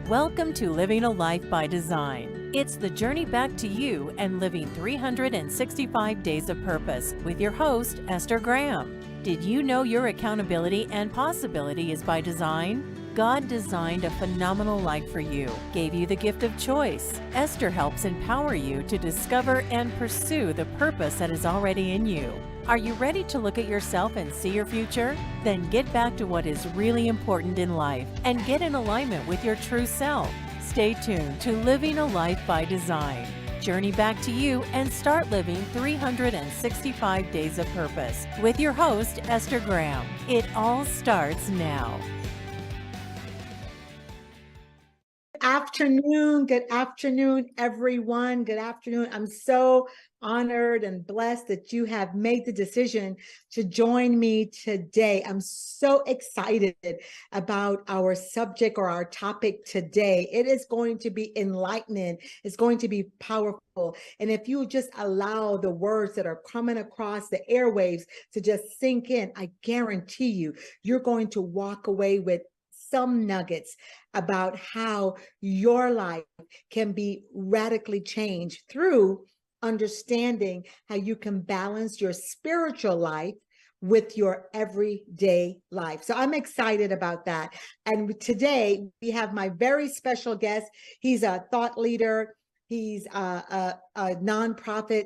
Welcome to Living a Life by Design. It's the journey back to you and living 365 days of purpose with your host, Esther Graham. Did you know your accountability and possibility is by design? God designed a phenomenal life for you, gave you the gift of choice. Esther helps empower you to discover and pursue the purpose that is already in you. Are you ready to look at yourself and see your future? Then get back to what is really important in life and get in alignment with your true self. Stay tuned to Living a Life by Design. Journey back to you and start living 365 days of purpose with your host, Esther Graham. It all starts now. Good afternoon, everyone. Good afternoon. I'm so honored and blessed that you have made the decision to join me today. I'm so excited about our subject or our topic today. It is going to be enlightening. It's going to be powerful. And if you just allow the words that are coming across the airwaves to just sink in, I guarantee you, you're going to walk away with some nuggets about how your life can be radically changed through understanding how you can balance your spiritual life with your everyday life. So I'm excited about that. And today we have my very special guest. He's a thought leader. He's a nonprofit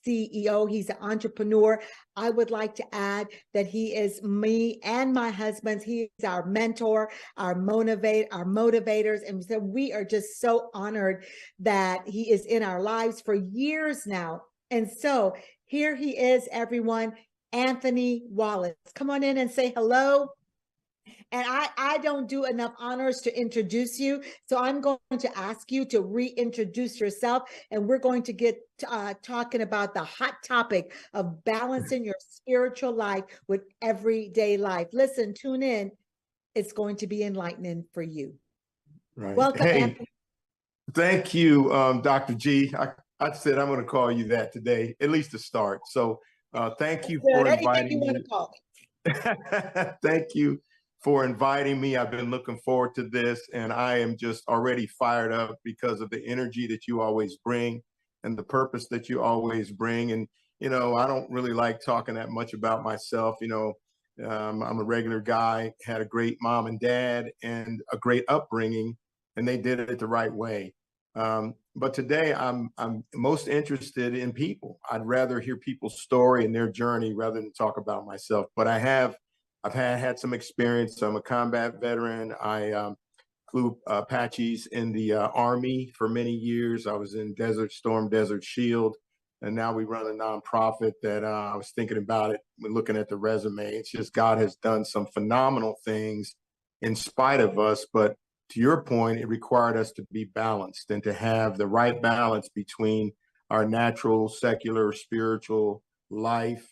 CEO. He's an entrepreneur. I would like to add that he is me and my husband's. He is our mentor, our motivators. And so we are just so honored that he is in our lives for years now. And so here he is, everyone, Anthony Wallace. Come on in and say hello. And I don't do enough honors to introduce you. So I'm going to ask you to reintroduce yourself. And we're going to get talking about the hot topic of balancing your spiritual life with everyday life. Listen, tune in. It's going to be enlightening for you. Right. Welcome, hey, Anthony. Thank you, Dr. G. I said I'm going to call you that today, at least to start. So thank you for inviting me. Thank you for inviting me. I've been looking forward to this, and I am just already fired up because of the energy that you always bring and the purpose that you always bring. And, you know, I don't really like talking that much about myself. You know, I'm a regular guy, had a great mom and dad and a great upbringing, and they did it the right way. But today I'm most interested in people. I'd rather hear people's story and their journey rather than talk about myself. But I've had some experience. I'm a combat veteran. I flew Apaches in the Army for many years. I was in Desert Storm, Desert Shield, and now we run a nonprofit that I was thinking about it. We're looking at the resume. It's just God has done some phenomenal things in spite of us. But to your point, it required us to be balanced and to have the right balance between our natural, secular, spiritual life.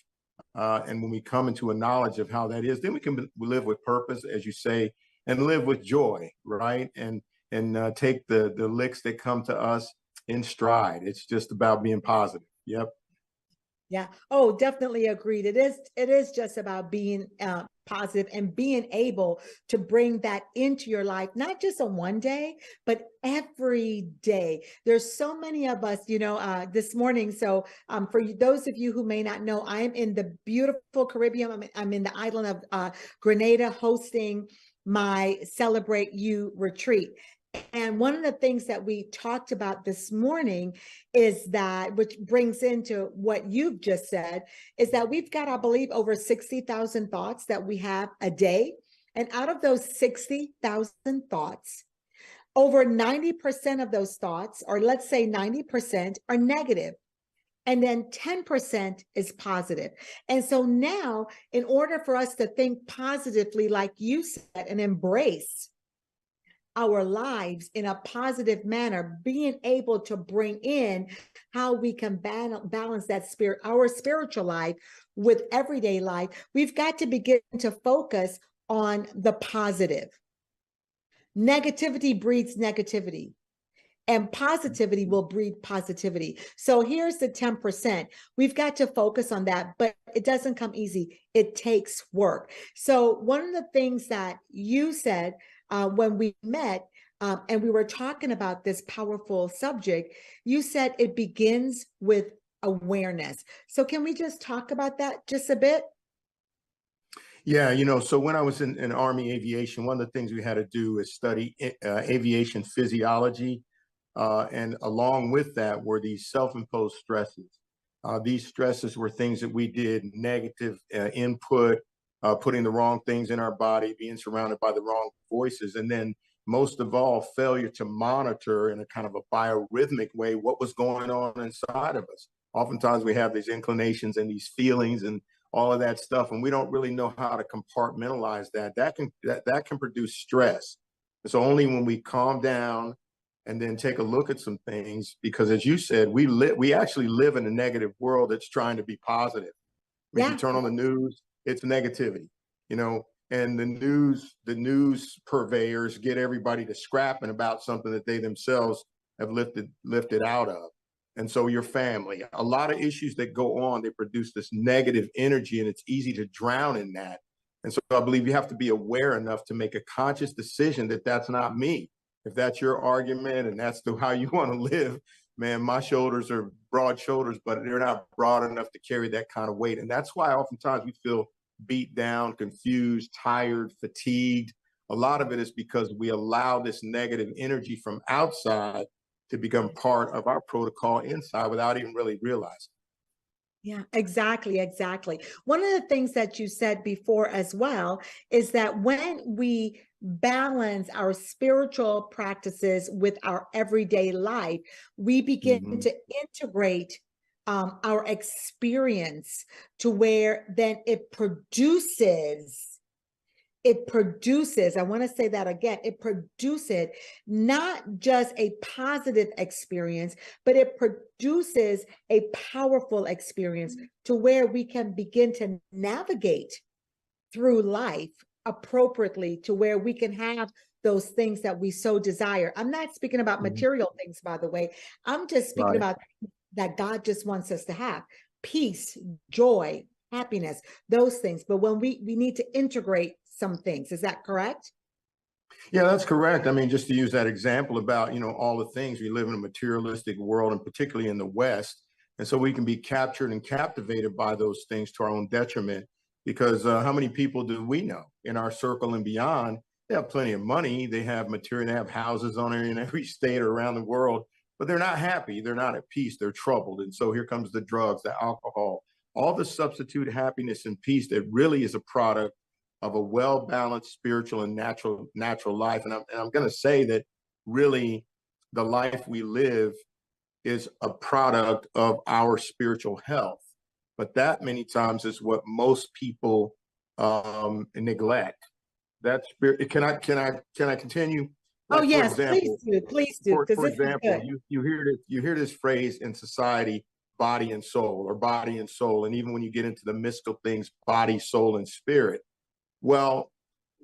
And when we come into a knowledge of how that is, then we can live with purpose, as you say, and live with joy, right? And take the licks that come to us in stride. It's just about being positive. Yep. Yeah. Oh, definitely agreed. It is just about being positive and being able to bring that into your life, not just on one day, but every day. There's so many of us, you know, this morning. So for those of you who may not know, I am in the beautiful Caribbean. I'm in the island of Grenada hosting my Celebrate You retreat. And one of the things that we talked about this morning is that, which brings into what you've just said, is that we've got, I believe, over 60,000 thoughts that we have a day. And out of those 60,000 thoughts, over 90% of those thoughts, or let's say 90%, are negative. And then 10% is positive. And so now, in order for us to think positively, like you said, and embrace our lives in a positive manner, being able to bring in how we can balance that our spiritual life with everyday life, we've got to begin to focus on the positive. Negativity breeds negativity. and positivity will breed positivity. So here's the 10%. We've got to focus on that, but it doesn't come easy. It takes work. So one of the things that you said when we met, and we were talking about this powerful subject, you said it begins with awareness. So can we just talk about that just a bit? Yeah, so when I was in Army aviation, one of the things we had to do is study aviation physiology. And along with that were these self-imposed stresses. These stresses were things that we did, negative input, putting the wrong things in our body, being surrounded by the wrong voices, and then most of all, failure to monitor in a kind of a biorhythmic way what was going on inside of us. Oftentimes we have these inclinations and these feelings and all of that stuff, and we don't really know how to compartmentalize that. That can produce stress. So only when we calm down and then take a look at some things, because as you said, we actually live in a negative world that's trying to be positive. I mean, if you turn on the news, it's negativity, and the news purveyors get everybody to scrapping about something that they themselves have lifted out of. And so your family, a lot of issues that go on, they produce this negative energy, and it's easy to drown in that. And so I believe you have to be aware enough to make a conscious decision that that's not me. If that's your argument and that's how you want to live, man, my shoulders are broad shoulders, but they're not broad enough to carry that kind of weight. And that's why oftentimes we feel beat down, confused, tired, fatigued. A lot of it is because we allow this negative energy from outside to become part of our protocol inside without even really realizing. Yeah, exactly. One of the things that you said before as well is that when we balance our spiritual practices with our everyday life, we begin to integrate our experience to where then I want to say that again, it produces not just a positive experience, but it produces a powerful experience to where we can begin to navigate through life appropriately, to where we can have those things that we so desire. I'm not speaking about material things, by the way. I'm just speaking about that God just wants us to have: peace, joy, happiness, those things. But when we need to integrate some things. Is that correct? Yeah, that's correct. I mean, just to use that example about, all the things, we live in a materialistic world, and particularly in the West. And so we can be captured and captivated by those things to our own detriment, because how many people do we know in our circle and beyond? They have plenty of money. They have material, they have houses in every state or around the world, but they're not happy. They're not at peace. They're troubled. And so here comes the drugs, the alcohol, all the substitute happiness and peace that really is a product of a well-balanced spiritual and natural life. And I'm going to say that really the life we live is a product of our spiritual health. But that many times is what most people neglect. That spirit. Can I continue? Oh, Like, for yes, example, please do, because for this is example, good. you hear this phrase in society, body and soul, or body and soul, and even when you get into the mystical things, body, soul, and spirit. Well,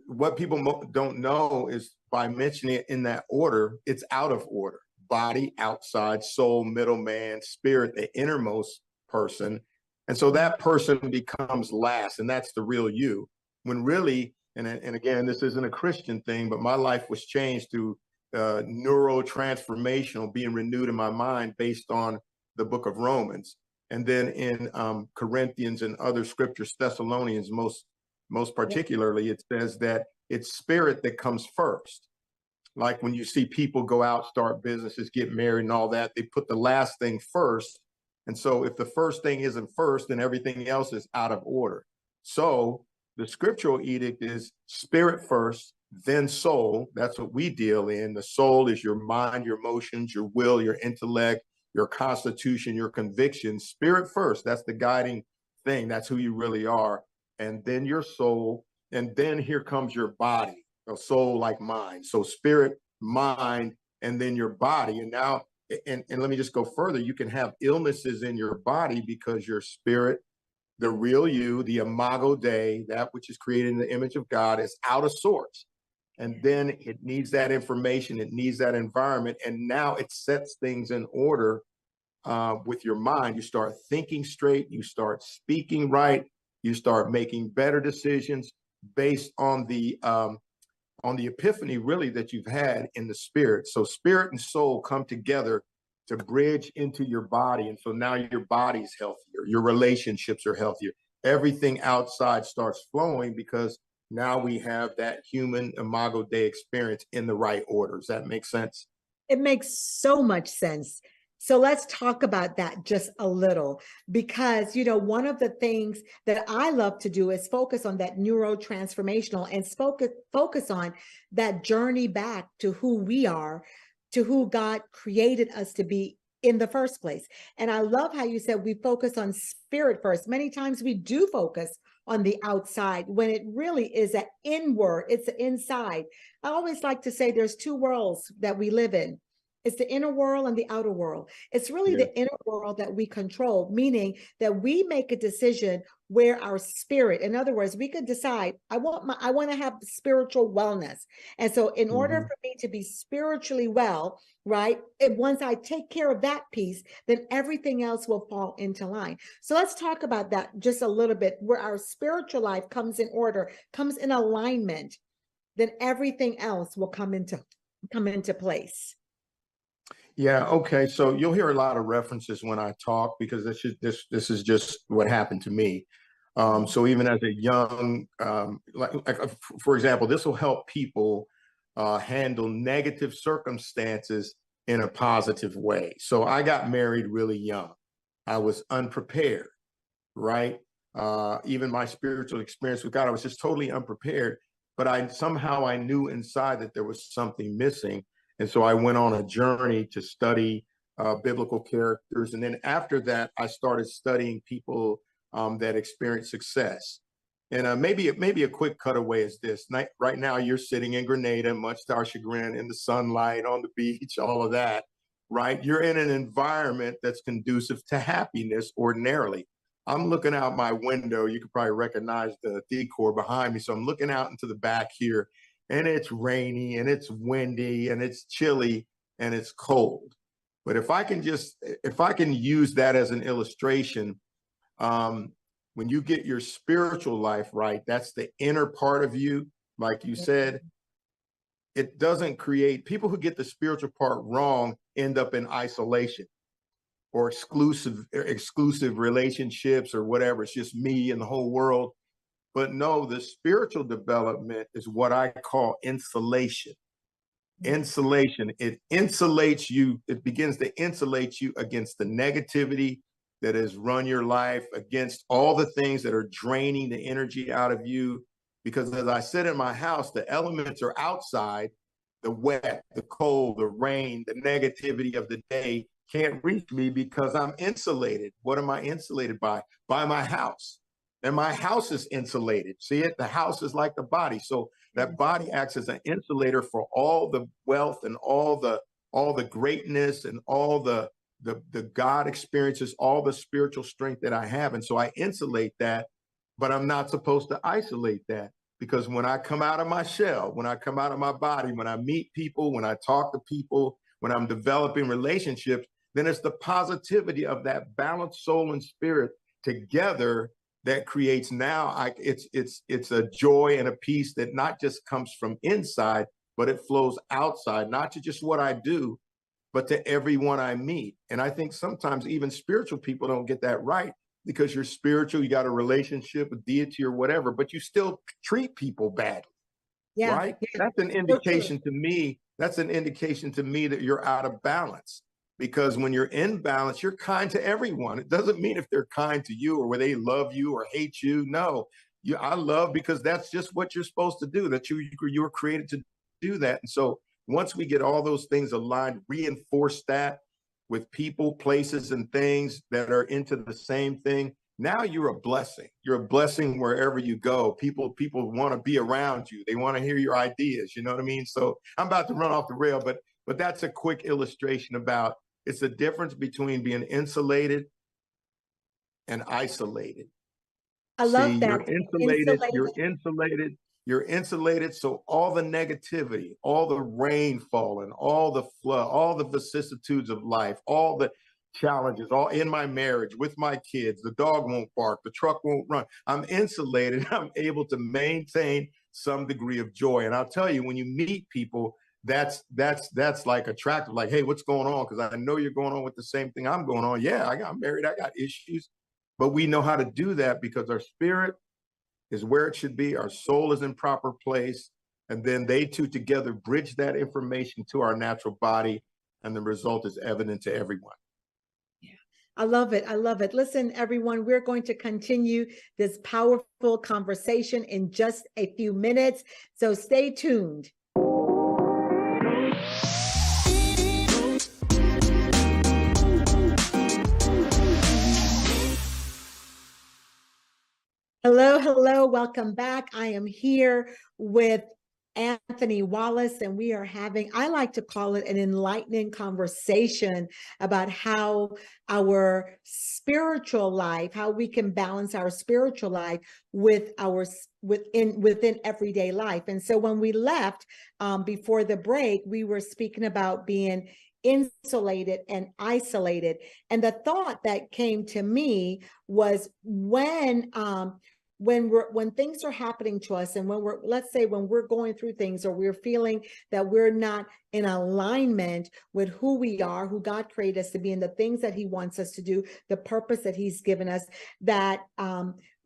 what people don't know is by mentioning it in that order, it's out of order. Body, outside, soul, middle man, spirit, the innermost person. And so that person becomes last, and that's the real you. When really, and again, this isn't a Christian thing, but my life was changed through neurotransformational, being renewed in my mind based on the book of Romans. And then in Corinthians and other scriptures, Thessalonians, most particularly, it says that it's spirit that comes first. Like when you see people go out, start businesses, get married and all that, they put the last thing first. And so if the first thing isn't first, then everything else is out of order. So the scriptural edict is spirit first, then soul. That's what we deal in. The soul is your mind, your emotions, your will, your intellect, your constitution, your convictions. Spirit first. That's the guiding thing. That's who you really are. And then your soul, and then here comes your body, a soul like mine. So spirit, mind, and then your body. And now, and let me just go further. You can have illnesses in your body because your spirit, the real you, the imago Dei, that which is created in the image of God, is out of sorts. And then it needs that information, it needs that environment, and now it sets things in order with your mind. You start thinking straight, you start speaking right, you start making better decisions based on the epiphany really that you've had in the spirit. So spirit and soul come together to bridge into your body. And so now your body's healthier, your relationships are healthier. Everything outside starts flowing because now we have that human imago Dei experience in the right order. Does that make sense? It makes so much sense. So let's talk about that just a little, because, one of the things that I love to do is focus on that neurotransformational and focus on that journey back to who we are, to who God created us to be in the first place. And I love how you said we focus on spirit first. Many times we do focus on the outside when it really is an inward, it's the inside. I always like to say there's two worlds that we live in. It's the inner world and the outer world. It's really the inner world that we control, meaning that we make a decision where our spirit, in other words, we could decide, I want to have spiritual wellness. And so in order for me to be spiritually well, right, once I take care of that piece, then everything else will fall into line. So let's talk about that just a little bit, where our spiritual life comes in order, comes in alignment, then everything else will come into place. Yeah. Okay. So you'll hear a lot of references when I talk because this is just what happened to me. So even as a young, for example, this will help people handle negative circumstances in a positive way. So I got married really young. I was unprepared, right? Even my spiritual experience with God, I was just totally unprepared. But I knew inside that there was something missing. And so I went on a journey to study biblical characters. And then after that, I started studying people that experienced success. And maybe a quick cutaway is this. Right now, you're sitting in Grenada, much to our chagrin, in the sunlight, on the beach, all of that, right? You're in an environment that's conducive to happiness ordinarily. I'm looking out my window. You could probably recognize the decor behind me. So I'm looking out into the back here, and it's rainy and it's windy and it's chilly and it's cold. But if I can use that as an illustration, when you get your spiritual life right, that's the inner part of you, like you said, it doesn't create, people who get the spiritual part wrong end up in isolation or exclusive relationships or whatever. It's just me and the whole world. But no, the spiritual development is what I call insulation. Insulation, it insulates you, it begins to insulate you against the negativity that has run your life, against all the things that are draining the energy out of you. Because as I sit in my house, the elements are outside, the wet, the cold, the rain, the negativity of the day can't reach me because I'm insulated. What am I insulated by? By my house. And my house is insulated. See it? The house is like the body. So that body acts as an insulator for all the wealth and all the greatness and all the God experiences, all the spiritual strength that I have. And so I insulate that, but I'm not supposed to isolate that, because when I come out of my shell, when I come out of my body, when I meet people, when I talk to people, when I'm developing relationships, then it's the positivity of that balanced soul and spirit together that creates it's a joy and a peace that not just comes from inside, but it flows outside, not to just what I do, but to everyone I meet. And I think sometimes even spiritual people don't get that right, because you're spiritual, you got a relationship, a deity or whatever, but you still treat people badly. Yeah, right? Yeah. That's an indication to me. That's an indication to me that you're out of balance. Because when you're in balance, you're kind to everyone. It doesn't mean if they're kind to you or where they love you or hate you. No, I love because that's just what you're supposed to do. That you were created to do that. And so once we get all those things aligned, reinforce that with people, places, and things that are into the same thing. Now you're a blessing. You're a blessing wherever you go. People want to be around you. They want to hear your ideas. You know what I mean? So I'm about to run off the rail, but that's a quick illustration about it's the difference between being insulated and isolated. I love that. You're insulated. You're insulated. So all the negativity, all the rain falling, all the flood, all the vicissitudes of life, all the challenges, all in my marriage, with my kids, the dog won't bark, the truck won't run. I'm insulated. I'm able to maintain some degree of joy. And I'll tell you, when you meet people, that's like attractive. Like, hey, what's going on? Because I know you're going on with the same thing I'm going on. Yeah, I got married. I got issues. But we know how to do that because our spirit is where it should be. Our soul is in proper place. And then they two together bridge that information to our natural body. And the result is evident to everyone. I love it. I love it. Listen, everyone, we're going to continue this powerful conversation in just a few minutes. So stay tuned. Hello, hello. Welcome back. I am here with Anthony Wallace, and we are having, I like to call it an enlightening conversation about how our spiritual life, how we can balance our spiritual life with within everyday life. And so when we left before the break, we were speaking about being insulated and isolated. And the thought that came to me was when things are happening to us, and let's say when we're going through things, or we're feeling that we're not in alignment with who we are, who God created us to be, and the things that he wants us to do, the purpose that he's given us, that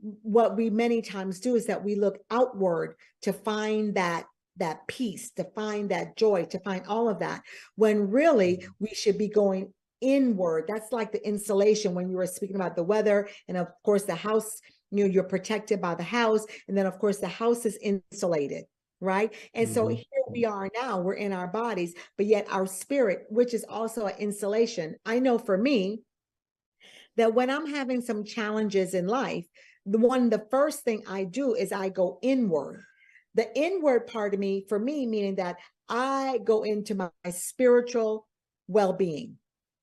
what we many times do is that we look outward to find that peace, to find that joy, to find all of that, when really we should be going inward. That's like the insulation when you were speaking about the weather, and of course the house, you're protected by the house, and then of course the house is insulated, right? And so here we are now, we're in our bodies, but yet our spirit, which is also an insulation. I know for me that when I'm having some challenges in life, the first thing I do is I go inward. The inward part of me, for me, meaning that I go into my spiritual well-being.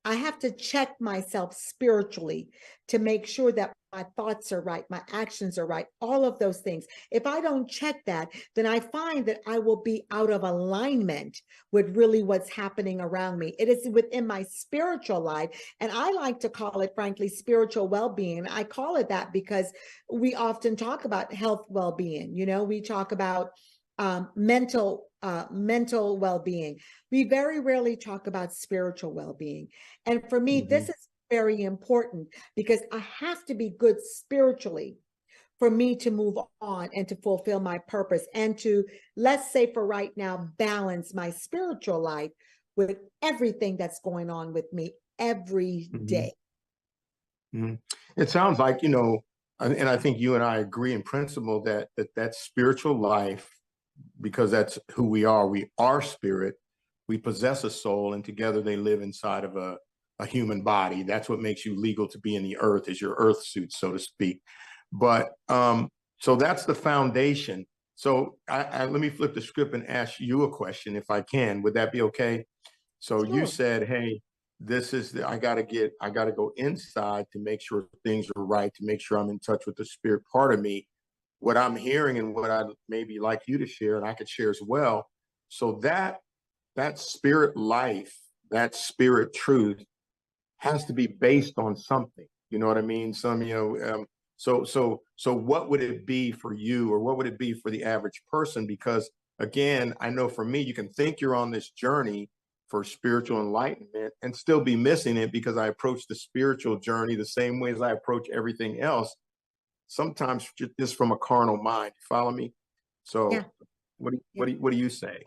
I have to check myself spiritually to make sure that my thoughts are right, my actions are right, all of those things. If I don't check that, then I find that I will be out of alignment with really what's happening around me. It is within my spiritual life. And I like to call it, frankly, spiritual well-being. I call it that because we often talk about health well-being. We talk about mental well-being. We very rarely talk about spiritual well-being. And for me, this is very important because I have to be good spiritually for me to move on and to fulfill my purpose, and to, let's say for right now, balance my spiritual life with everything that's going on with me every day. It sounds like, and I think you and I agree in principle that spiritual life, because that's who we are spirit, we possess a soul, and together they live inside of a human body. That's what makes you legal to be in the earth, is your earth suit, so to speak. But so that's the foundation. So let me flip the script and ask you a question, if I can. Would that be okay? So Sure. You said, hey, I gotta go inside to make sure things are right, to make sure I'm in touch with the spirit part of me. What I'm hearing, and what I'd maybe like you to share, and I could share as well. So that spirit life, that spirit truth, has to be based on something. You know what I mean? So what would it be for you, or what would it be for the average person? Because again, I know for me, you can think you're on this journey for spiritual enlightenment and still be missing it, because I approach the spiritual journey the same way as I approach everything else, sometimes just from a carnal mind. You follow me? So Yeah. what do you say?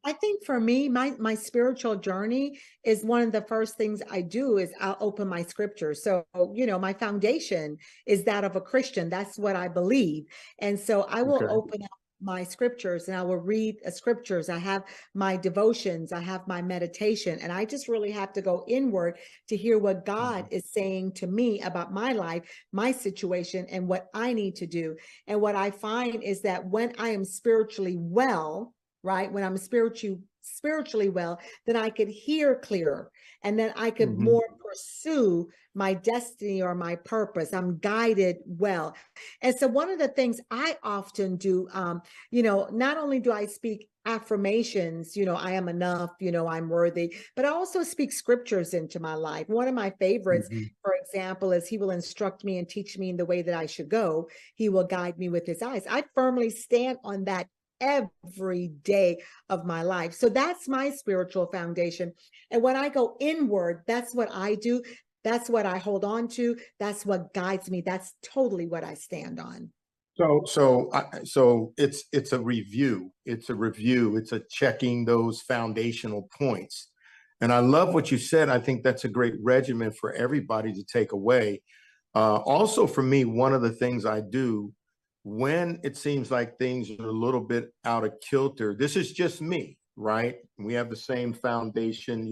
I think for me, my spiritual journey is one of the first things I do is I'll open my scriptures. So, my foundation is that of a Christian. That's what I believe. And so I will open up my scriptures and I will read scriptures. I have my devotions, I have my meditation, and I just really have to go inward to hear what God is saying to me about my life, my situation, and what I need to do. And what I find is that when I am spiritually well, right? When I'm spiritually well, then I could hear clearer, and then I could Mhm. more pursue my destiny or my purpose. I'm guided well. And so one of the things I often do, not only do I speak affirmations, I am enough, I'm worthy, but I also speak scriptures into my life. One of my favorites, Mhm. for example, is he will instruct me and teach me in the way that I should go. He will guide me with his eyes. I firmly stand on that every day of my life. So that's my spiritual foundation. And when I go inward, that's what I do. That's what I hold on to. That's what guides me. That's totally what I stand on. So it's a review. It's a review. It's a checking those foundational points. And I love what you said. I think that's a great regimen for everybody to take away. Also, for me, one of the things I do when it seems like things are a little bit out of kilter, this is just me, right? We have the same foundation,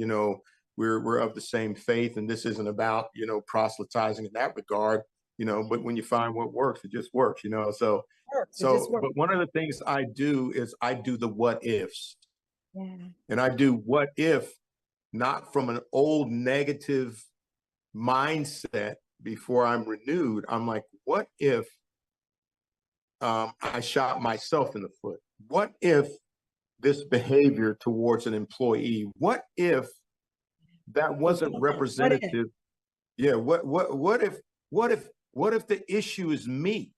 we're of the same faith, and this isn't about, proselytizing in that regard, but when you find what works, it just works. So, It just but works. one of the things I do is I do the what ifs, Yeah. and I do what if not from an old negative mindset before I'm renewed. I'm like, what if I shot myself in the foot? What if this behavior towards an employee? What if that wasn't What if? representative? Yeah. What if the issue is me?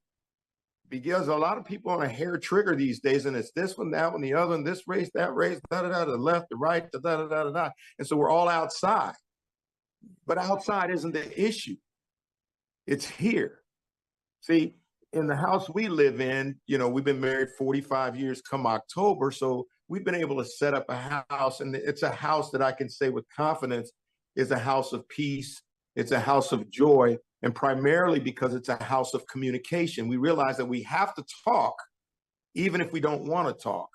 Because a lot of people on a hair trigger these days, and it's this one, that one, the other, and this race, that race, da da da, the left, the right, da da da da da. And so we're all outside, but outside isn't the issue. It's here. See, in the house we live in, we've been married 45 years come October. So we've been able to set up a house, and it's a house that I can say with confidence is a house of peace. It's a house of joy. And primarily because it's a house of communication. We realize that we have to talk, even if we don't want to talk.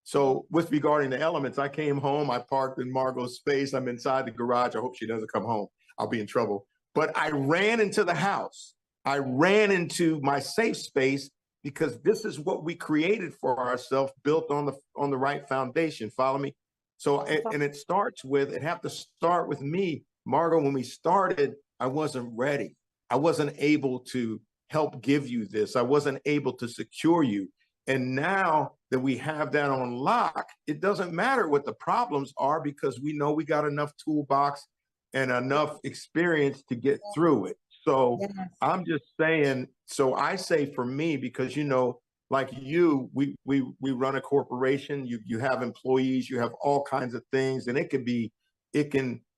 So with regarding the elements, I came home, I parked in Margot's space. I'm inside the garage. I hope she doesn't come home. I'll be in trouble. But I ran into the house. I ran into my safe space because this is what we created for ourselves, built on the right foundation. Follow me? So, and it have to start with me. Margot, when we started, I wasn't ready. I wasn't able to help give you this. I wasn't able to secure you. And now that we have that on lock, it doesn't matter what the problems are because we know we got enough toolbox and enough experience to get through it. So Yes. I'm just saying, so I say for me, because like you, we run a corporation, you have employees, you have all kinds of things, and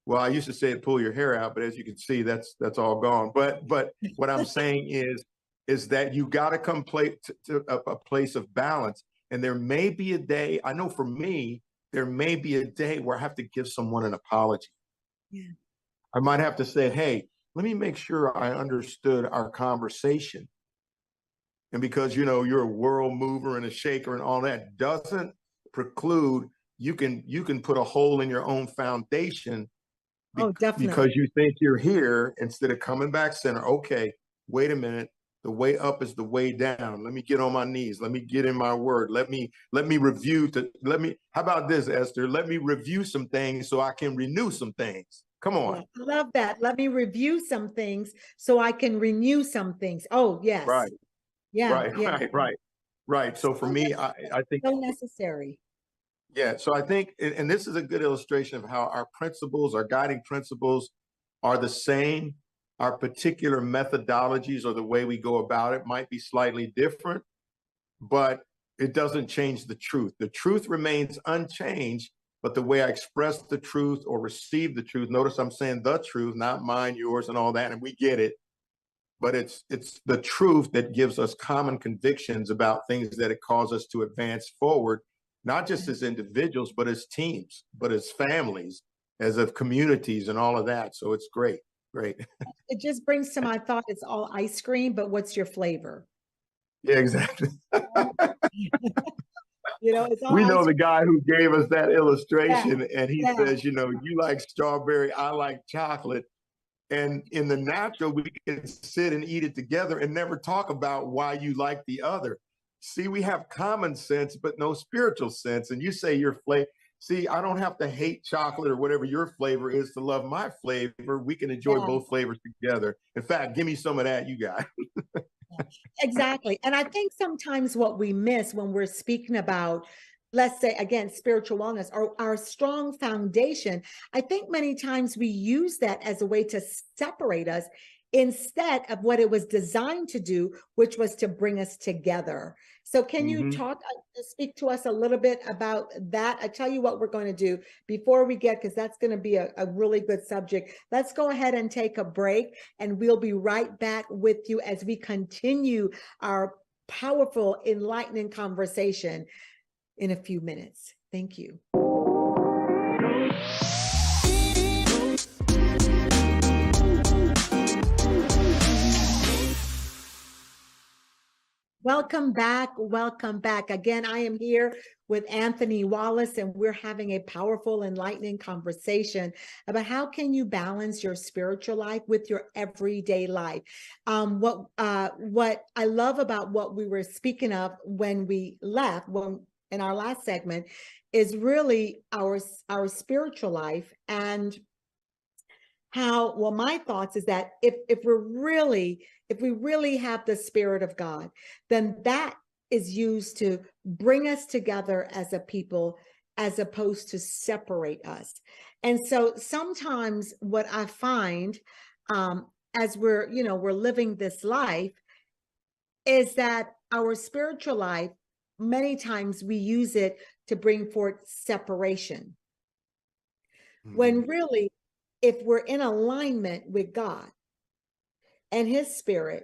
well, I used to say it pull your hair out, but as you can see, that's all gone. But what I'm saying is that you got to come to a place of balance. And there may be a day, I know for me, there may be a day where I have to give someone an apology. Yeah. I might have to say, hey, let me make sure I understood our conversation. And because, you're a world mover and a shaker and all that doesn't preclude you can put a hole in your own foundation Definitely. because you think you're here instead of coming back center. Okay, wait a minute. The way up is the way down. Let me get on my knees. Let me get in my word. Let me review how about this, Esther? Let me review some things so I can renew some things. Come on. Yeah, I love that. Let me review some things so I can renew some things. Oh, yes. Right. Yeah. Right. Yeah. Right. So for me, I think so necessary. yeah. So I think, and this is a good illustration of how our principles, our guiding principles are the same. Our particular methodologies or the way we go about it might be slightly different, but it doesn't change the truth. The truth remains unchanged, but the way I express the truth or receive the truth, notice I'm saying the truth, not mine, yours, and all that, and we get it. But it's the truth that gives us common convictions about things that it cause us to advance forward, not just as individuals, but as teams, but as families, as of communities and all of that. So it's great. Great. It just brings to my thought it's all ice cream, but what's your flavor? Yeah, exactly. It's all We ice know the cream. guy who gave us that Yeah. illustration, and he Yeah. says, you like strawberry, I like chocolate. And in the natural, we can sit and eat it together and never talk about why you like the other. See, we have common sense, but no spiritual sense. And you say your flavor. See, I don't have to hate chocolate or whatever your flavor is to love my flavor. We can enjoy Yeah, both flavors together. In fact, give me some of that, you guys. exactly. And I think sometimes what we miss when we're speaking about, let's say, again, spiritual wellness or our strong foundation, I think many times we use that as a way to separate us instead of what it was designed to do, which was to bring us together. So can you Hmm. speak to us a little bit about that? I tell you what we're going to do before we get, because that's going to be a really good subject. Let's go ahead and take a break, and we'll be right back with you as we continue our powerful, enlightening conversation in a few minutes. Thank you. Welcome back. Welcome back. Again, I am here with Anthony Wallace, and we're having a powerful, enlightening conversation about how can you balance your spiritual life with your everyday life. What I love about what we were speaking of when we left, when in our last segment, is really our spiritual life, and how, well, my thoughts is that if we really have the Spirit of God, then that is used to bring us together as a people, as opposed to separate us. And so sometimes what I find, as we're living this life, is that our spiritual life, many times we use it to bring forth separation, when really, if we're in alignment with God and His Spirit,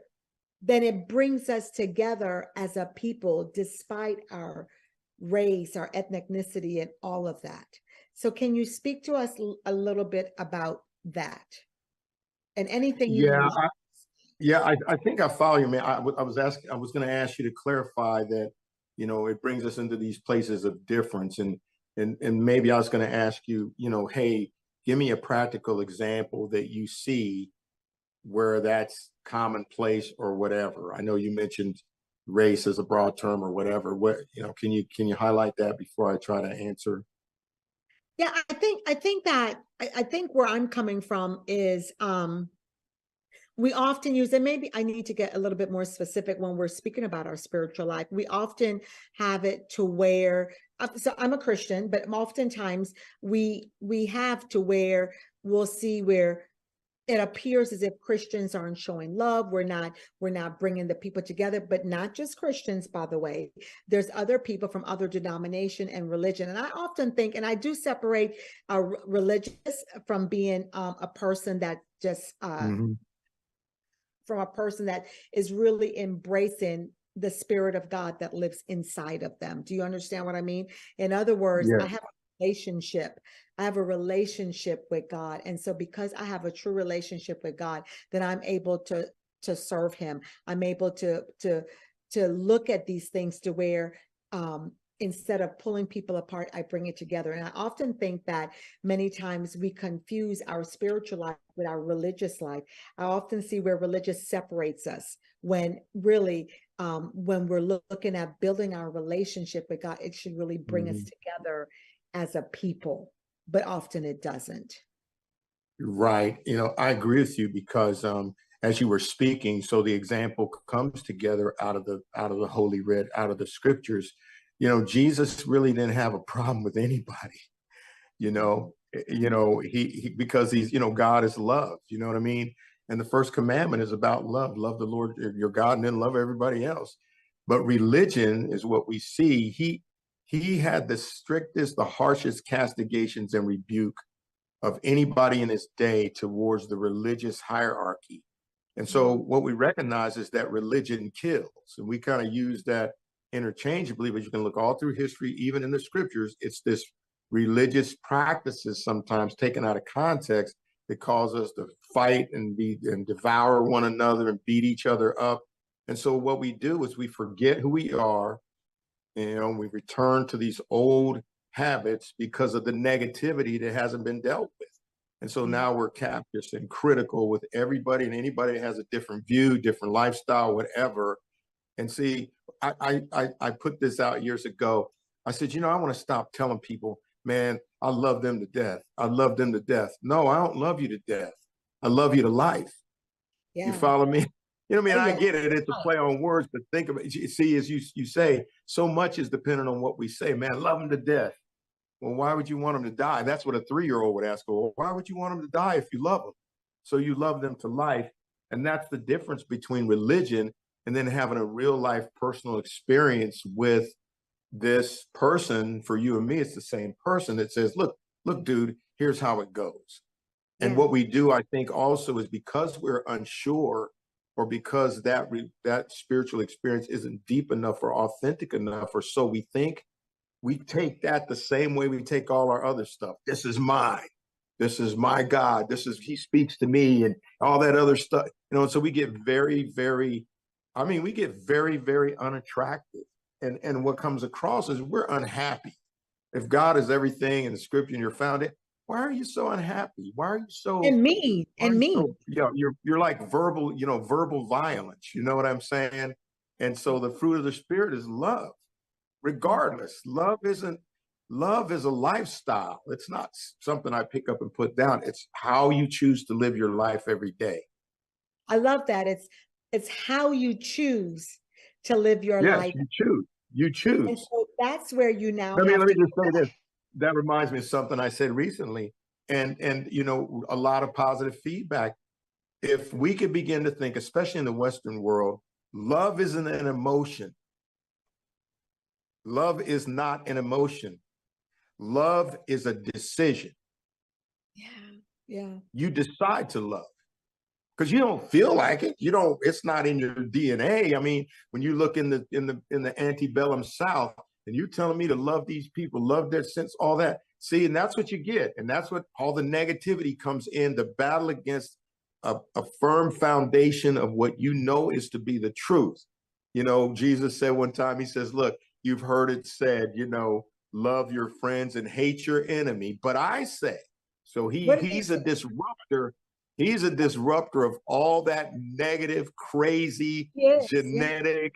then it brings us together as a people, despite our race, our ethnicity, and all of that. So can you speak to us a little bit about that, and anything you Yeah, want to? I think I follow you, man. I was going to ask you to clarify that, it brings us into these places of difference. And maybe I was going to ask you, hey, give me a practical example that you see where that's commonplace or whatever. I know you mentioned race as a broad term or whatever. Can you highlight that before I try to answer? Yeah, I think where I'm coming from is, we often use, and maybe I need to get a little bit more specific when we're speaking about our spiritual life. We often have it to where, so I'm a Christian, but oftentimes we have to where we'll see where it appears as if Christians aren't showing love. We're not bringing the people together, but not just Christians, by the way. There's other people from other denomination and religion. And I often think, and I do separate religious from being a person that just, Hmm. from a person that is really embracing the Spirit of God that lives inside of them. Do you understand what I mean? In other words, Yeah. I have a relationship. I have a relationship with God. And so because I have a true relationship with God, then I'm able to serve Him. I'm able to look at these things to where, instead of pulling people apart, I bring it together. And I often think that many times we confuse our spiritual life with our religious life. I often see where religious separates us, when really, when we're looking at building our relationship with God, it should really bring us Hmm. together as a people, but often it doesn't. Right. I agree with you because as you were speaking, so the example comes together out of the Holy Writ, out of the scriptures. Jesus really didn't have a problem with anybody, he because he's, God is love, you know what I mean? And the first commandment is about love. Love the Lord your God and then love everybody else. But religion is what we see. He had the strictest, the harshest castigations and rebuke of anybody in his day towards the religious hierarchy. And so Mhm. what we recognize is that religion kills. And we kind of use that interchangeably, but you can look all through history, even in the scriptures, it's this religious practices sometimes taken out of context that cause us to fight and devour one another and beat each other up. And so what we do is we forget who we are, we return to these old habits because of the negativity that hasn't been dealt with. And so Mhm. now we're captious and critical with everybody and anybody that has a different view, different lifestyle, whatever. And see, I put this out years ago. I said, I want to stop telling people, man, I love them to death. I love them to death. No, I don't love you to death. I love you to life. You Yeah. follow me? You know what I mean? Oh, I yeah. get it. It's a play on words, but think of it. You see, as you say, so much is dependent on what we say. Man, love them to death. Well, why would you want them to die? That's what a 3-year-old would ask. Well, why would you want them to die if you love them? So you love them to life. And that's the difference between religion and then having a real life personal experience with this person. For you and me, it's the same person that says, look, dude, here's how it goes. And Yeah. what we do, I think, also is because we're unsure, or because that spiritual experience isn't deep enough or authentic enough, or so we think, we take that the same way we take all our other stuff. This is mine. This is my God. He speaks to me, and all that other stuff. And so we get very, very, we get very, very unattractive. And what comes across is we're unhappy. If God is everything in the scripture and you're found it, why are you so unhappy? Why are you so And me, and me. you're like verbal violence. You know what I'm saying? And so the fruit of the spirit is love. Regardless, love is a lifestyle. It's not something I pick up and put down. It's how you choose to live your life every day. I love that. It's how you choose to live your Yes, life. you And choose. so that's where you now Let have me to just say this. That reminds me of something I said recently, and a lot of positive feedback. If we could begin to think, especially in the Western world, love isn't an emotion. Love is not an emotion. Love is a decision. Yeah. You decide to love because you don't feel like it. It's not in your DNA. I mean, when you look in the antebellum South, and you're telling me to love these people, love their sense, all that. See, and that's what you get. And that's what all the negativity comes in, the battle against a firm foundation of what is to be the truth. Jesus said one time, he says, look, you've heard it said, love your friends and hate your enemy. But I say, so he's a disruptor. He's a disruptor of all that negative, crazy, genetic,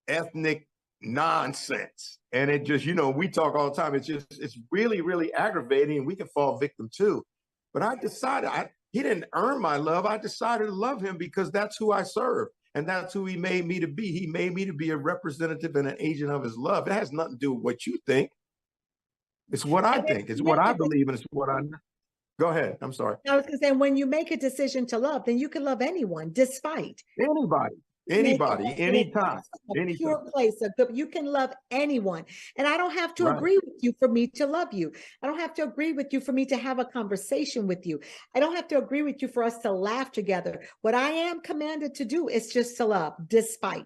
ethnic nonsense. And it just, we talk all the time. It's really, really aggravating, and we can fall victim too. But I decided, he didn't earn my love. I decided to love him because that's who I serve. And that's who he made me to be. He made me to be a representative and an agent of his love. It has nothing to do with what you think. It's what I think. It's what I believe, and it's what I know. Go ahead. I'm sorry. I was going to say, when you make a decision to love, then you can love anyone, despite anybody, anytime, a pure place. You can love anyone, and I don't have to agree with you for me to love you. I don't have to agree with you for me to have a conversation with you. I don't have to agree with you for us to laugh together. What I am commanded to do is just to love, despite.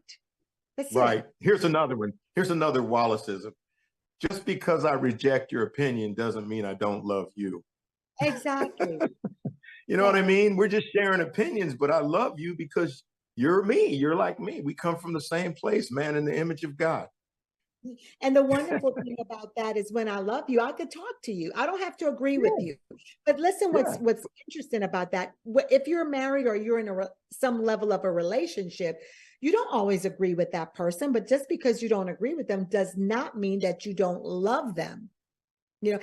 That's right. It. Here's another one. Here's another Wallaceism. Just because I reject your opinion doesn't mean I don't love you. Exactly. You know what I mean? We're just sharing opinions, but I love you because you're me. You're like me. We come from the same place, man, in the image of God. And the wonderful thing about that is when I love you, I could talk to you. I don't have to agree with you. But listen, what's interesting about that, if you're married or you're in some level of a relationship, you don't always agree with that person, but just because you don't agree with them does not mean that you don't love them.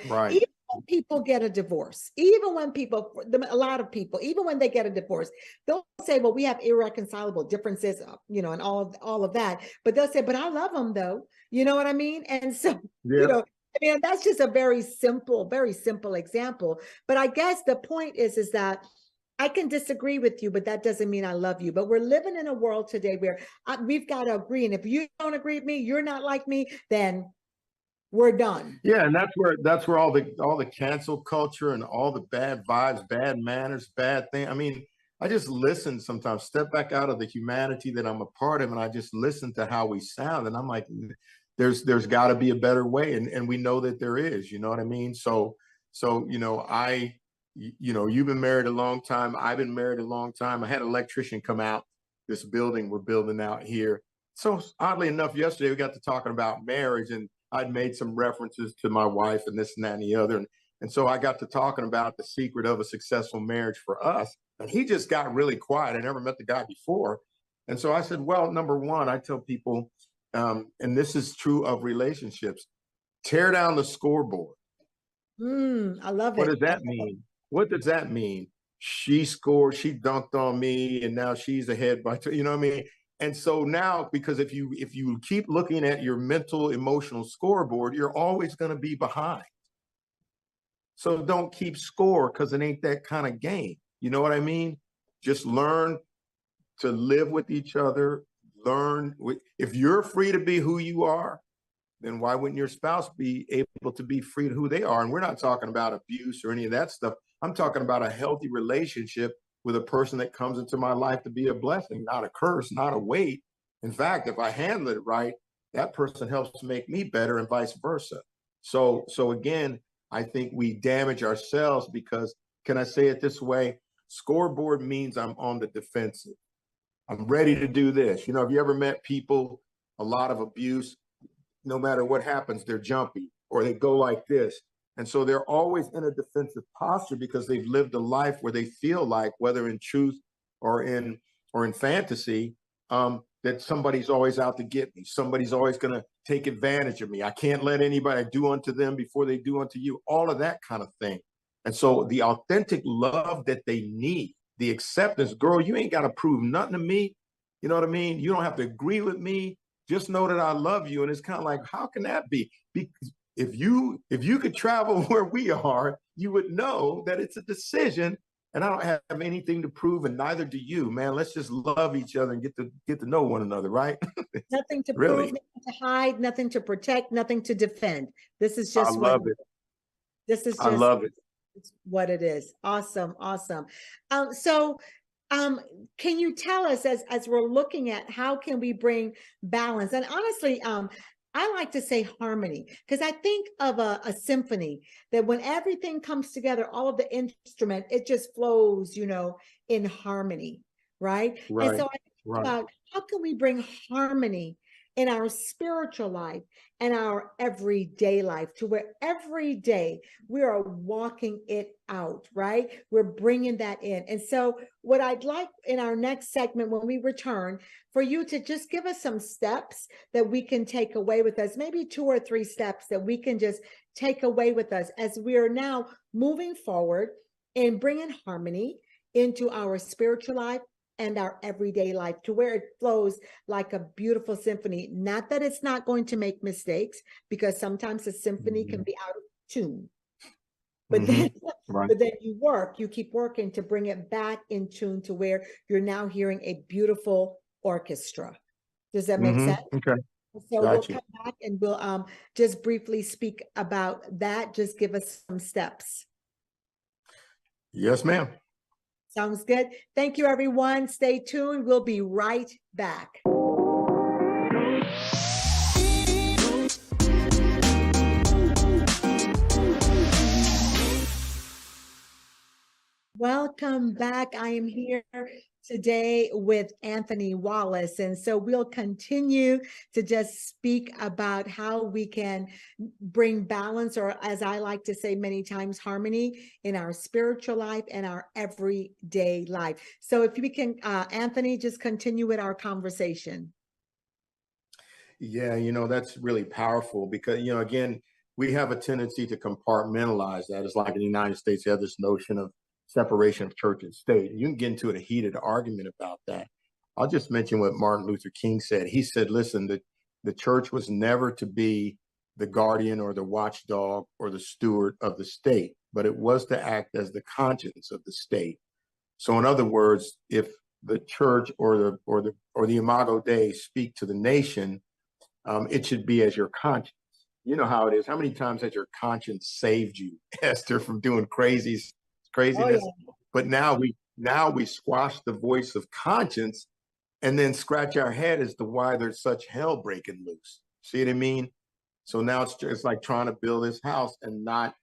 Right. Even when people get a divorce, a lot of people, even when they get a divorce, they'll say, well, we have irreconcilable differences, and all of that. But they'll say, but I love them though. You know what I mean? And so, that's just a very simple example. But I guess the point is that I can disagree with you, but that doesn't mean I love you. But we're living in a world today where we've got to agree. And if you don't agree with me, you're not like me, then we're done. Yeah, and that's where all the cancel culture and all the bad vibes, bad manners, bad thing. I mean, I just listen sometimes, step back out of the humanity that I'm a part of, and I just listen to how we sound. And I'm like, there's got to be a better way. And we know that there is, you know what I mean? So, you've been married a long time. I've been married a long time. I had an electrician come out this building we're building out here. So oddly enough, yesterday we got to talking about marriage, and I'd made some references to my wife and this and that and the other. And so I got to talking about the secret of a successful marriage for us. And he just got really quiet. I never met the guy before. And so I said, well, number one, I tell people, and this is true of relationships, tear down the scoreboard. I love What it. does that mean? What does that mean? She scored, she dunked on me, and now she's ahead by two, you know what I mean? And so now, because if you keep looking at your mental, emotional scoreboard, you're always going to be behind. So don't keep score, because it ain't that kind of game. You know what I mean? Just learn to live with each other. If you're free to be who you are, then why wouldn't your spouse be able to be free to who they are? And we're not talking about abuse or any of that stuff. I'm talking about a healthy relationship with a person that comes into my life to be a blessing, not a curse, not a weight. In fact, if I handle it right, that person helps make me better, and vice versa. So again, I think we damage ourselves because, can I say it this way? Scoreboard means I'm on the defensive. I'm ready to do this. You know, have you ever met people, a lot of abuse, no matter what happens, they're jumpy or they go like this. And so they're always in a defensive posture because they've lived a life where they feel like, whether in truth or in fantasy, that somebody's always out to get me. Somebody's always going to take advantage of me. I can't let anybody do unto them before they do unto you. All of that kind of thing. And so the authentic love that they need, the acceptance, girl, you ain't got to prove nothing to me. You know what I mean? You don't have to agree with me. Just know that I love you. And it's kind of like, how can that be? Because if you could travel where we are, you would know that it's a decision, and I don't have anything to prove, and neither do you, man. Let's just love each other and get to know one another, right? Nothing to Really, prove, nothing to hide, nothing to protect, nothing to defend. This is I just what love it. this is I just love it. what it is. Awesome, awesome. So can you tell us, as we're looking at how can we bring balance? And honestly, I like to say harmony, because I think of a symphony, that when everything comes together, all of the instrument, it just flows, in harmony, right? And Right, so I think about how can we bring harmony in our spiritual life and our everyday life, to where every day we are walking it out, right? We're bringing that in. And so what I'd like in our next segment, when we return, for you to just give us some steps that we can take away with us, maybe 2 or 3 steps that we can just take away with us as we are now moving forward and bringing harmony into our spiritual life and our everyday life, to where it flows like a beautiful symphony. Not that it's not going to make mistakes, because sometimes a symphony can be out of tune. But then, right. but then you keep working to bring it back in tune, to where you're now hearing a beautiful orchestra. Does that make sense? Okay, So we'll got you. come back and we'll just briefly speak about that. Just give us some steps. Yes, ma'am. Sounds good. Thank you, everyone. Stay tuned. We'll be right back. Welcome back. I am here today with Anthony Wallace. And so we'll continue to just speak about how we can bring balance, or as I like to say many times, harmony in our spiritual life and our everyday life. So if we can, Anthony, just continue with our conversation. Yeah, that's really powerful because, again, we have a tendency to compartmentalize that. It's like in the United States, you have this notion of separation of church and state. You can get into a heated argument about that. I'll just mention what Martin Luther King said. He said, listen, the church was never to be the guardian or the watchdog or the steward of the state, but it was to act as the conscience of the state. So in other words, if the church or the Imago Dei speak to the nation, it should be as your conscience. You know how it is. How many times has your conscience saved you, Esther, from doing craziness? Oh, yeah. But now we squash the voice of conscience and then scratch our head as to why there's such hell breaking loose. See what I mean? So now it's like trying to build this house and not,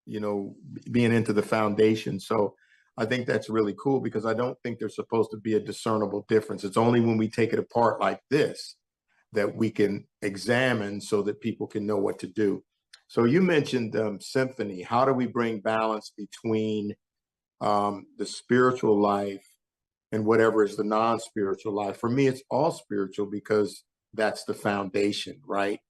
being into the foundation. So I think that's really cool, because I don't think there's supposed to be a discernible difference. It's only when we take it apart like this that we can examine so that people can know what to do. So you mentioned symphony. How do we bring balance between the spiritual life and whatever is the non-spiritual life? For me, it's all spiritual, because that's the foundation, right?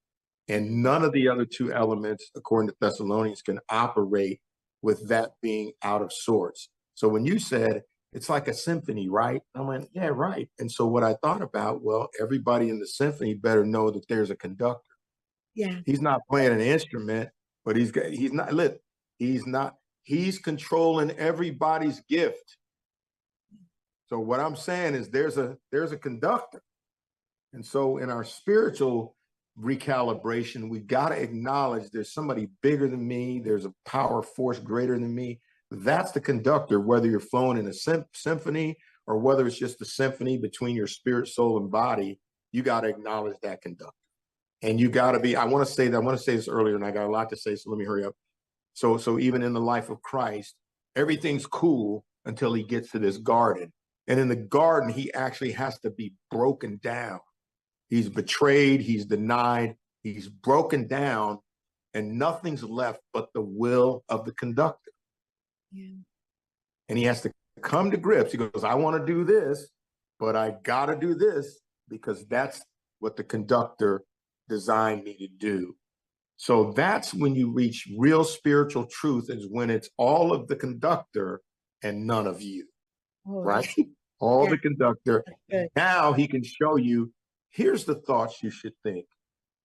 And none of the other two elements, according to Thessalonians, can operate with that being out of sorts. So when you said it's like a symphony, right? I went, yeah, right. And so what I thought about, well, everybody in the symphony better know that there's a conductor. Yeah. He's not playing an instrument, but he's not, he's controlling everybody's gift. So what I'm saying is there's a conductor. And so in our spiritual recalibration, we got to acknowledge there's somebody bigger than me. There's a power force greater than me. That's the conductor, whether you're flowing in a symphony or whether it's just a symphony between your spirit, soul, and body. You got to acknowledge that conductor. And you got to be, I want to say this earlier, and I got a lot to say, so let me hurry up. So even in the life of Christ, everything's cool until he gets to this garden. And in the garden, he actually has to be broken down. He's betrayed, he's denied, he's broken down, and nothing's left but the will of the conductor. Yeah. And he has to come to grips. He goes, I want to do this, but I got to do this because that's what the conductor designed me to do. So that's when you reach real spiritual truth, is when it's all of the conductor and none of you, right? All the conductor. Now he can show you, here's the thoughts you should think.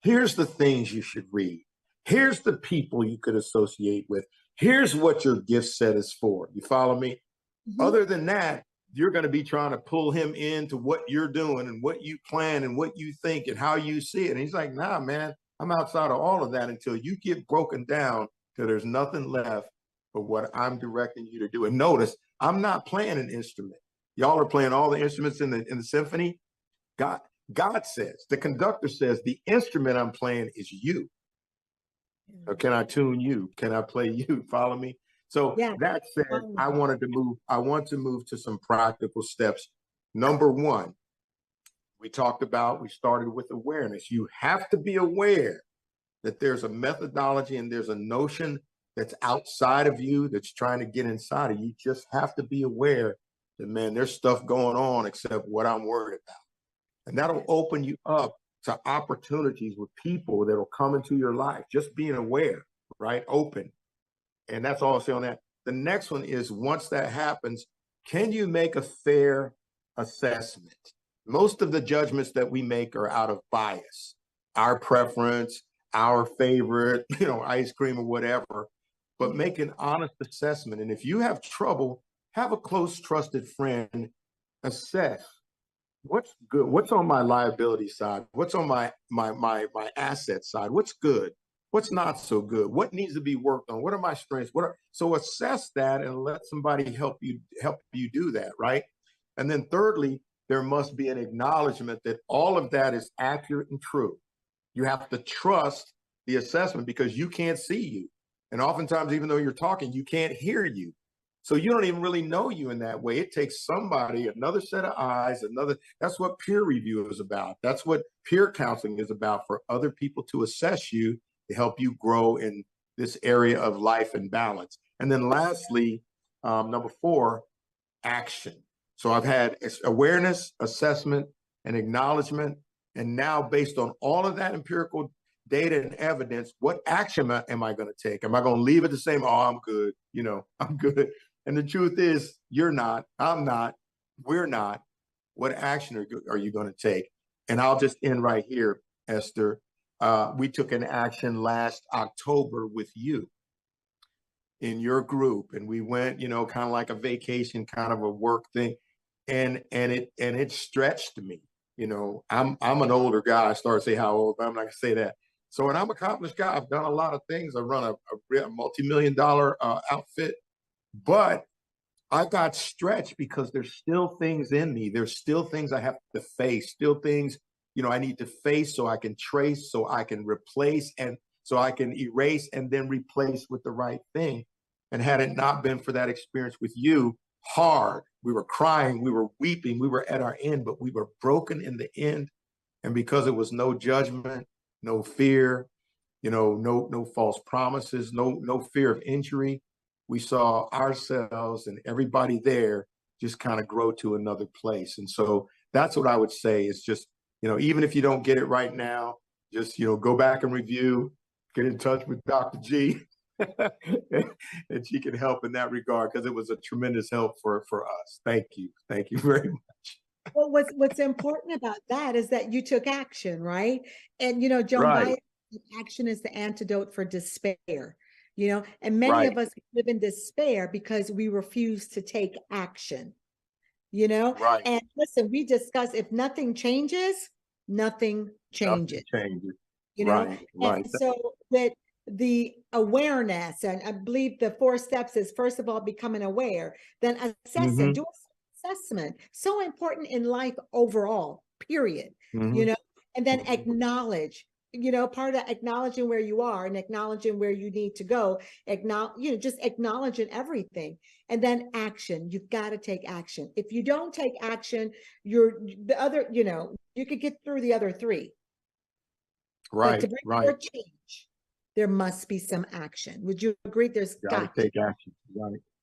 Here's the things you should read. Here's the people you could associate with. Here's what your gift set is for. You follow me? Mm-hmm. Other than that, you're going to be trying to pull him into what you're doing and what you plan and what you think and how you see it. And he's like, nah, man, I'm outside of all of that until you get broken down till there's nothing left but what I'm directing you to do. And notice, I'm not playing an instrument. Y'all are playing all the instruments in the symphony. God says, the conductor says, the instrument I'm playing is you. Or can I tune you? Can I play you? Follow me? So that said, I want to move to some practical steps. Number one, we started with awareness. You have to be aware that there's a methodology and there's a notion that's outside of you that's trying to get inside of you. You just have to be aware that, man, there's stuff going on except what I'm worried about. And that'll open you up to opportunities with people that'll come into your life. Just being aware, right? Open. And that's all I'll say on that. The next one is, once that happens, can you make a fair assessment? Most of the judgments that we make are out of bias, our preference, our favorite, ice cream or whatever, but make an honest assessment. And if you have trouble, have a close, trusted friend assess. What's good? What's on my liability side? What's on my asset side? What's good? What's not so good? What needs to be worked on? What are my strengths? So assess that and let somebody help you do that, right? And then thirdly, there must be an acknowledgement that all of that is accurate and true. You have to trust the assessment because you can't see you. And oftentimes, even though you're talking, you can't hear you. So you don't even really know you in that way. It takes somebody, another set of eyes, that's what peer review is about. That's what peer counseling is about, for other people to assess you, to help you grow in this area of life and balance. And then lastly, number 4, action. So I've had awareness, assessment, and acknowledgement. And now, based on all of that empirical data and evidence, what action am I going to take? Am I going to leave it the same? Oh, I'm good. I'm good. And the truth is, you're not, I'm not, we're not. What action are you going to take? And I'll just end right here, Esther. We took an action last October with you in your group, and we went, kind of like a vacation, kind of a work thing, and it stretched me. I'm an older guy. I started to say how old, but I'm not gonna say that. So, and I'm an accomplished guy. I've done a lot of things. I run a multi-million-dollar outfit. But I got stretched because there's still things in me. There's still things I have to face, still things, I need to face so I can trace, so I can replace, and so I can erase and then replace with the right thing. And had it not been for that experience with you, hard, we were crying, we were weeping, we were at our end, but we were broken in the end. And because it was no judgment, no fear, no false promises, no fear of injury, we saw ourselves and everybody there just kind of grow to another place. And so that's what I would say is just, even if you don't get it right now, just, go back and review, get in touch with Dr. G. And she can help in that regard, because it was a tremendous help for us. Thank you. Thank you very much. Well, what's important about that is that you took action, right? And Joan Right. Baez, action is the antidote for despair. And many Right. of us live in despair because we refuse to take action. Right. And listen, we discussed, if nothing changes, nothing changes. Nothing changes. And Right. so with the awareness, and I believe the 4 steps is, first of all, becoming aware, then assess it, do an assessment. So important in life overall, period. And then acknowledge, part of that, acknowledging where you are and acknowledging where you need to go, just acknowledging everything. And then action. You've got to take action. If you don't take action, you could get through the other 3. But to bring more change, there must be some action. Would you agree? There's got to take action.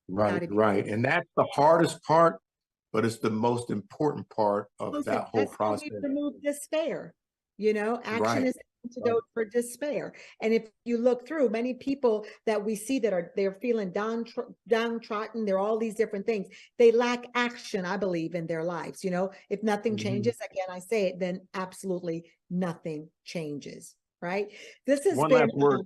Right. And that's the hardest part, but it's the most important part of that whole process. How we remove despair. Action is the antidote for despair. And if you look through, many people that we see they're feeling downtrodden, they're all these different things. They lack action, I believe, in their lives. If nothing changes, again, I say it, then absolutely nothing changes. Right? This is one last word.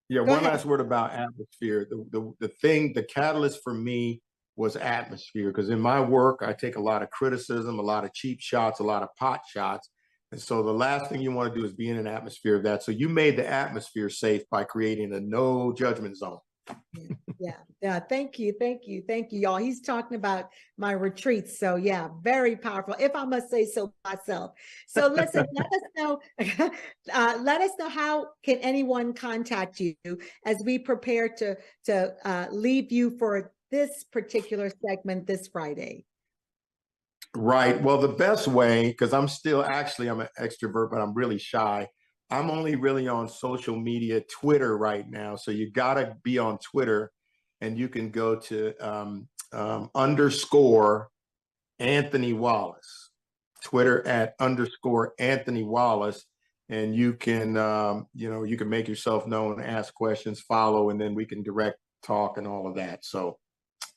One last word about atmosphere. The catalyst for me was atmosphere, because in my work, I take a lot of criticism, a lot of cheap shots, a lot of pot shots. And so the last thing you want to do is be in an atmosphere of that. So you made the atmosphere safe by creating a no judgment zone. Yeah. Thank you, y'all. He's talking about my retreats. So yeah, very powerful, if I must say so myself. So listen, let us know. Let us know, how can anyone contact you as we prepare to leave you for this particular segment this Friday? Right. Well, the best way, because I'm an extrovert, but I'm really shy. I'm only really on social media, Twitter right now. So you got to be on Twitter, and you can go to _ Anthony Wallace, Twitter at _ Anthony Wallace. And you can, you can make yourself known, ask questions, follow, and then we can direct talk and all of that. So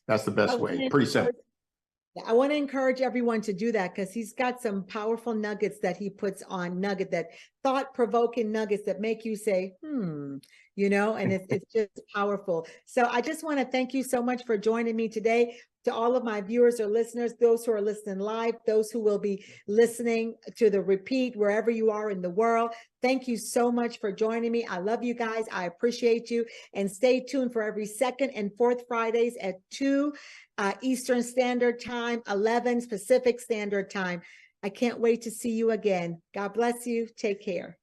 that's the best way. Pretty simple. I want to encourage everyone to do that, because he's got some powerful nuggets that he puts on, that thought-provoking nuggets that make you say, and it's just powerful. So I just want to thank you so much for joining me today. To all of my viewers or listeners, those who are listening live, those who will be listening to the repeat, wherever you are in the world, thank you so much for joining me. I love you guys. I appreciate you. And stay tuned for every second and fourth Fridays at 2 Eastern Standard Time, 11 Pacific Standard Time. I can't wait to see you again. God bless you. Take care.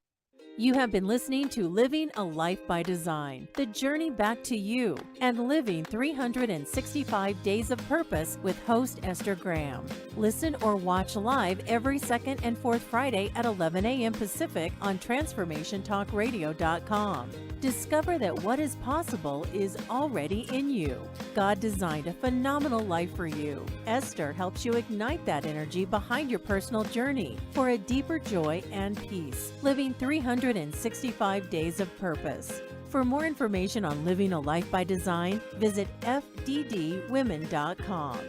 You have been listening to Living a Life by Design, the journey back to you, and living 365 days of purpose with host Esther Graham. Listen or watch live every second and fourth Friday at 11 a.m. Pacific on TransformationTalkRadio.com. Discover that what is possible is already in you. God designed a phenomenal life for you. Esther helps you ignite that energy behind your personal journey for a deeper joy and peace, living 365 days of purpose. For more information on living a life by design, visit fddwomen.com.